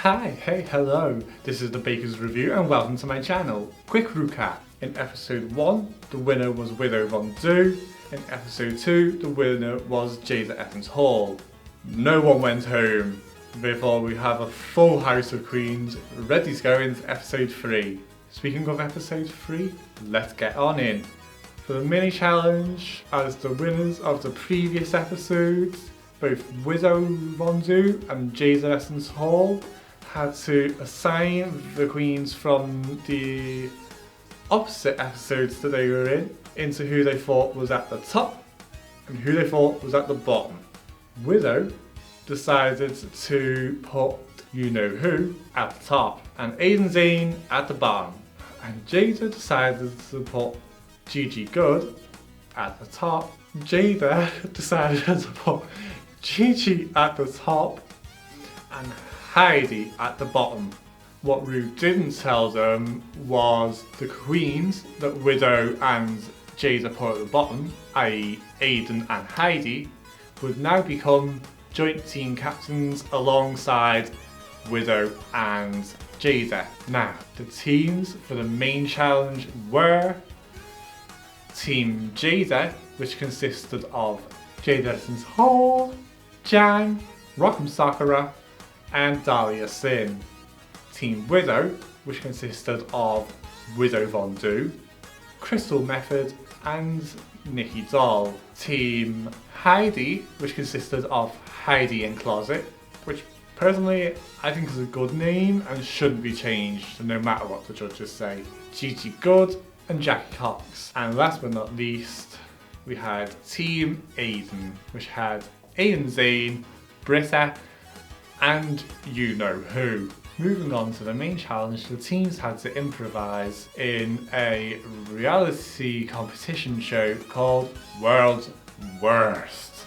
Hi, hey, hello, this is the Baker's Review and welcome to my channel. Quick recap. In episode 1, the winner was Widow Von Du. In episode 2, the winner was Jada Essence Hall. No one went home. Therefore, we have a full house of queens ready to go into episode 3. Speaking of episode 3, let's get on in. For the mini challenge, as the winners of the previous episodes, both Widow Von Du and Jada Essence Hall had to assign the queens from the opposite episodes that they were in into who they thought was at the top and who they thought was at the bottom. Widow decided to put you-know-who at the top and Aiden Zane at the bottom, and Jada decided to put Gigi Good at the top. Jada decided to put Gigi at the top and Heidi at the bottom. What Rue didn't tell them was the queens that Widow and Jada put at the bottom, i.e. Aiden and Heidi, would now become joint team captains alongside Widow and Jada. Now, the teams for the main challenge were Team Jada, which consisted of Jada Essence Hall, Jan, Rock'em Sakura, and Dahlia Sin. Team Widow, which consisted of Widow Von Du, Crystal Method, and Nikki Doll. Team Heidi, which consisted of Heidi in Closet, which personally I think is a good name and shouldn't be changed no matter what the judges say. Gigi Good and Jackie Cox. And last but not least, we had Team Aiden, which had Aiden Zane, Britta, and you-know-who. Moving on to the main challenge, the teams had to improvise in a reality competition show called World's Worst.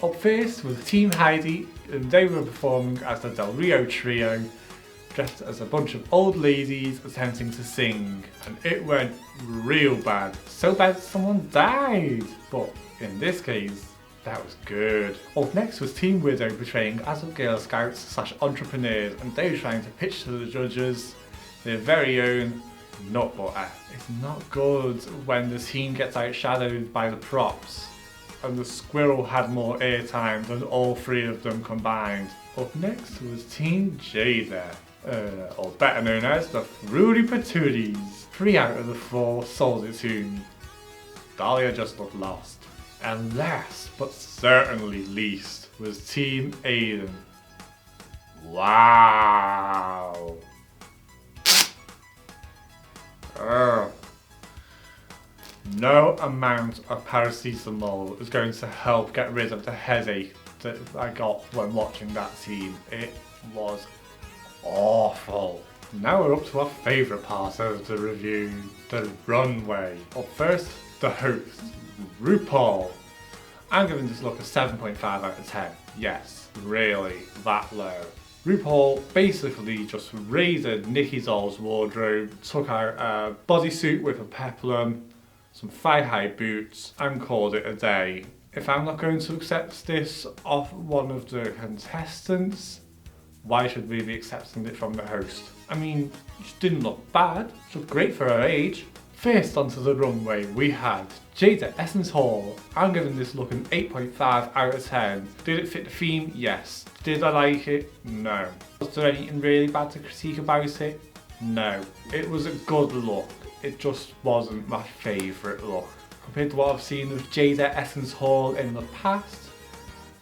Up first was Team Heidi, and they were performing as the Del Rio Trio, dressed as a bunch of old ladies attempting to sing, and it went real bad. So bad someone died, but in this case, that was good. Up next was Team Widow portraying as Girl Scouts / entrepreneurs, and they were trying to pitch to the judges their very own nut butter. It's not good when the team gets outshadowed by the props, and the squirrel had more airtime than all three of them combined. Up next was Team Jada, or better known as the Fruity Patooties. 3 out of the 4 sold it to me. Dahlia just looked lost. And last but certainly least was Team Aiden. Wow. No amount of paracetamol is going to help get rid of the headache that I got when watching that team. It was awful. Now we're up to our favourite part of the review, the runway. Up first, the host, RuPaul. I'm giving this look a 7.5 out of 10. Yes, really, that low. RuPaul basically just raided Nikki Doll's wardrobe, took out a bodysuit with a peplum, some thigh-high boots, and called it a day. If I'm not going to accept this off one of the contestants, why should we be accepting it from the host? I mean, she didn't look bad, she looked great for her age. First onto the runway, we had Jada Essence Hall. I'm giving this look an 8.5 out of 10. Did it fit the theme? Yes. Did I like it? No. Was there anything really bad to critique about it? No. It was a good look. It just wasn't my favourite look. Compared to what I've seen of Jada Essence Hall in the past,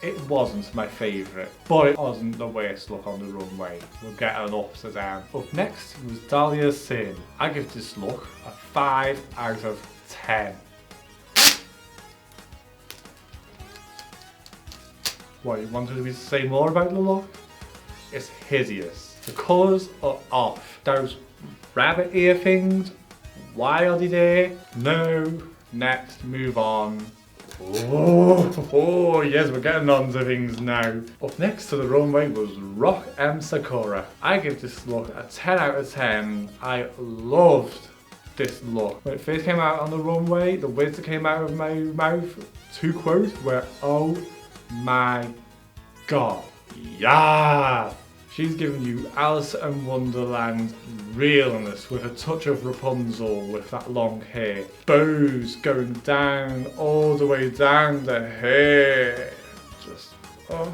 it wasn't my favourite, but it wasn't the worst look on the runway. We'll get an up to down. Up next was Dahlia Sin. I give this look a 5 out of 10. What, you wanted me to say more about the look? It's hideous. The colours are off. Those rabbit ear things, why are they there? No. Next, move on. Oh, yes, we're getting on to things now. Up next to the runway was Rock'em Sakura. I give this look a 10 out of 10. I loved this look. When it first came out on the runway, the words that came out of my mouth to quote were, "Oh my god. Yeah! She's giving you Alice in Wonderland realness with a touch of Rapunzel with that long hair. Bows going down all the way down the hair. Just, oh,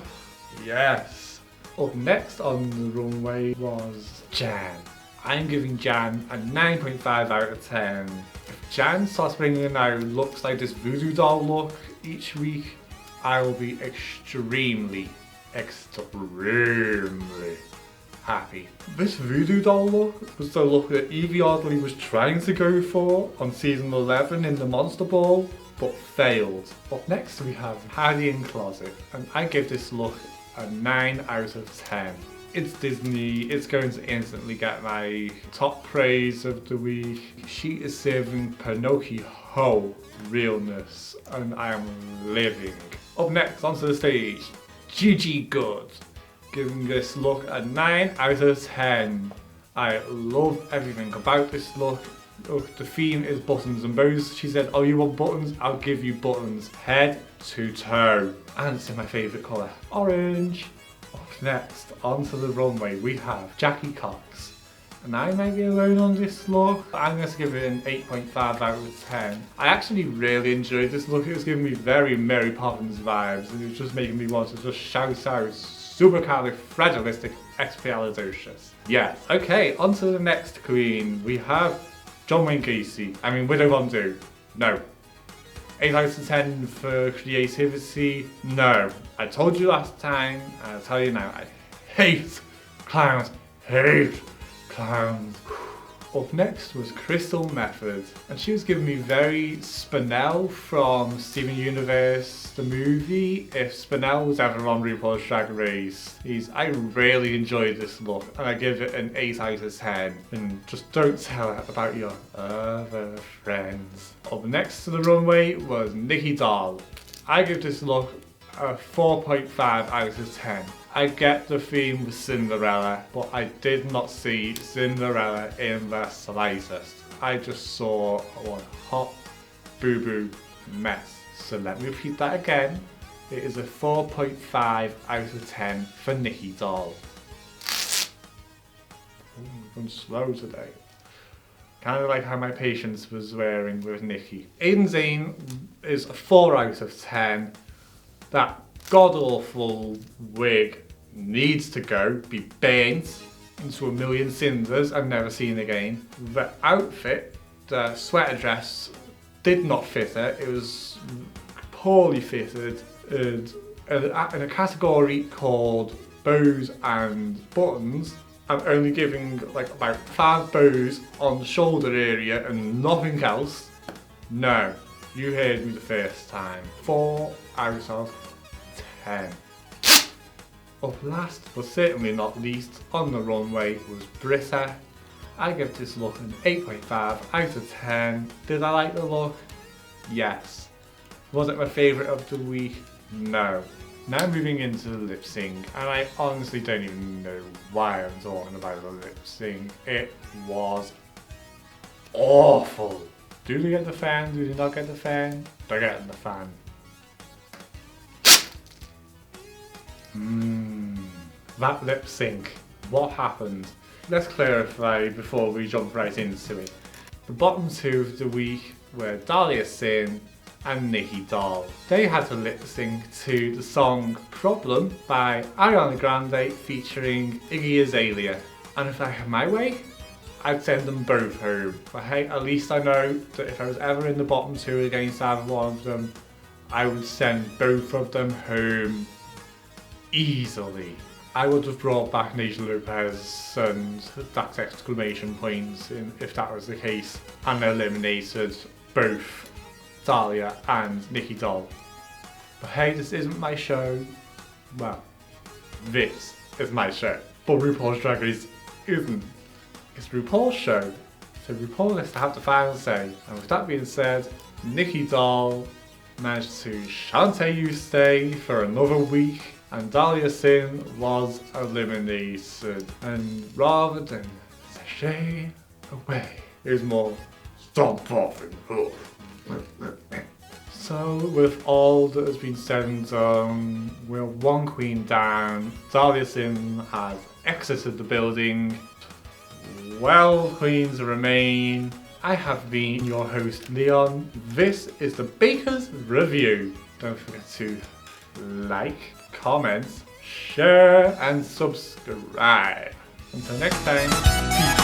yes. Up next on the runway was Jan. I'm giving Jan a 9.5 out of 10. If Jan starts bringing out looks like this voodoo doll look each week, I will be extremely happy. This voodoo doll look was the look that Evie Oddly was trying to go for on season 11 in the Monster Ball, but failed. Up next we have Hiding Closet, and I give this look a 9 out of 10. It's Disney, it's going to instantly get my top praise of the week. She is serving Pinocchio realness, and I am living. Up next onto the stage, Gigi Good, giving this look a 9 out of 10. I love everything about this look. The theme is buttons and bows. She said, oh, you want buttons? I'll give you buttons, head to toe. And it's in my favourite colour, orange. Up next, onto the runway, we have Jackie Cox. And I may be alone on this look. I'm going to give it an 8.5 out of 10. I actually really enjoyed this look. It was giving me very Mary Poppins vibes, and it was just making me want to just shout out supercalifragilisticexpialidocious. Yes. Okay, on to the next queen. We have John Wayne Gacy. Widow Von Du. No. 8 out of 10 for creativity. No. I told you last time, and I'll tell you now, I hate clowns. Hate clowns. Up next was Crystal Method, and she was giving me very Spinell from Steven Universe, the movie. If Spinell was ever on RuPaul's Drag Race, I really enjoyed this look, and I give it an 8 out of 10. And just don't tell her about your other friends. Up next to the runway was Nikki Doll. I give this look a 4.5 out of 10. I get the theme with Cinderella, but I did not see Cinderella in the slightest. I just saw one hot boo-boo mess. So let me repeat that again. It is a 4.5 out of 10 for Nikki Doll. I'm going slow today. Kind of like how my patience was wearing with Nikki. Aiden Zane is a 4 out of 10. That god-awful wig needs to go, be burnt into a million cinders and never seen again. The outfit, the sweater dress, did not fit her. It was poorly fitted in a category called bows and buttons. I'm only giving like about 5 bows on the shoulder area and nothing else. No, you heard me the first time. 4 out of 10. Up last, but certainly not least, on the runway was Britta. I give this look an 8.5 out of 10. Did I like the look? Yes. Was it my favourite of the week? No. Now moving into the lip sync, and I honestly don't even know why I'm talking about the lip sync. It was awful. Do they get the fan? Do they not get the fan? They're getting the fan. That lip sync. What happened? Let's clarify before we jump right into it. The bottom 2 of the week were Dahlia Sin and Nikki Doll. They had to lip sync to the song Problem by Ariana Grande featuring Iggy Azalea. And if I had my way, I'd send them both home. But hey, at least I know that if I was ever in the bottom 2 against either one of them, I would send both of them home easily. I would have brought back Nasia Lopez and that's exclamation points if that was the case, and eliminated both Dahlia and Nikki Doll. But hey, this isn't my show. Well, this is my show. But RuPaul's Drag Race isn't. It's RuPaul's show, so RuPaul has to have the final say. And with that being said, Nikki Doll managed to Shantae You Stay for another week, and Dahlia Sin was eliminated. And rather than sashay away, it was more stomp off and hoof. So with all that has been said and done, we're one queen down. Daliasin has exited the building. 12 queens remain. I have been your host, Leon. This is the Baker's Review. Don't forget to like, comment, share and subscribe. Until next time, peace.